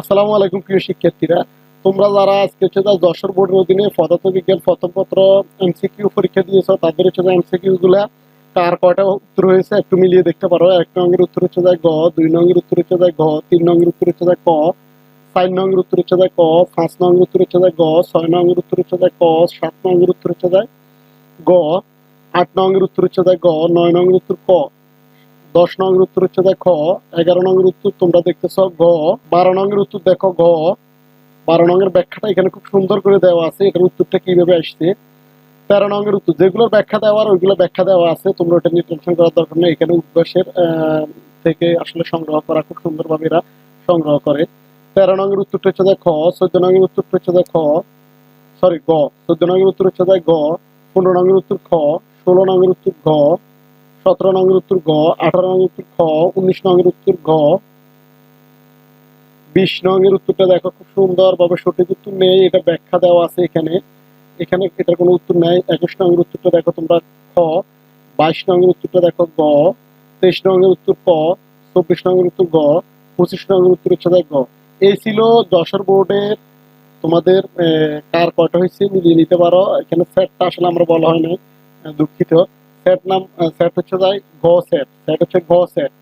আসসালামু আলাইকুম প্রিয় শিক্ষার্থীরা, তোমরা যারা আজকে হচ্ছে যশোর বোর্ডের অধীনে পদার্থবিজ্ঞান প্রথম পত্র এমসিকিউ পরীক্ষা দিয়েছো তাদের হচ্ছে এমসিকিউ গুলা কার কয়টা উত্তর হয়েছে একটু মিলিয়ে দেখতে পারো। 1 নং উত্তর হচ্ছে গ, 2 নং উত্তর হচ্ছে ঘ, 3 নং উত্তর হচ্ছে ক, 4 নং উত্তর হচ্ছে ক, 5 নং উত্তর হচ্ছে গ, 6 নং উত্তর হচ্ছে ক, 7 নং উত্তর হচ্ছে গ, 8 নং উত্তর হচ্ছে গ, 9 নং উত্তর ক, 10 নং উত্তর হচ্ছে খ, 11 নং উত্তর তোমরা দেখতেছ গ, 12 নং উত্তর দেখো ঘ। 12 নং ব্যাখ্যাটা এখানে খুব সুন্দর করে দেওয়া আছে, এটার উত্তরটা কিভাবে আসছে। 13 নং উত্তর যেগুলোর ব্যাখ্যা দেওয়ার ওইগুলো ব্যাখ্যা দেওয়া আছে, তোমরা ওটা নিয়ে টেনশন করার দরকার নেই। এখানে উদ্ভাসের থেকে আসলে সংগ্রহ করা খুব সুন্দরভাবে এরা সংগ্রহ করে। 13 নং উত্তরটা হচ্ছে খ, 14 নং উত্তরটা হচ্ছে খ, সরি গ, 14 নং উত্তর হচ্ছে গ, 15 নং উত্তর খ, 16 নং উত্তর ঘ, 17 নং উত্তর গ, 18 নং উত্তর খ, 19 নং উত্তর ঘ, 20 নং উত্তরটা দেখো খুব সুন্দরভাবে সঠিক উত্তর নেই, এটা ব্যাখ্যা দেওয়া আছে এখানে। এখানে এটার কোনো উত্তর নেই। 21 নং উত্তরটা দেখো তোমরা খ, 22 নং উত্তরটা দেখো গ, 23 নং উত্তর ক, 24 নং উত্তর গ, 25 নং উত্তর হচ্ছে গ। এই ছিল যশোর বোর্ডের তোমাদের কার কয়টা হয়েছে মিলিয়ে নিতে পারো। এখানে সেটটা আসলে আমরা বলা হয় না, দুঃখিত। সেট নাম সেট হচ্ছে গ সেট, সেট হচ্ছে গ সেট।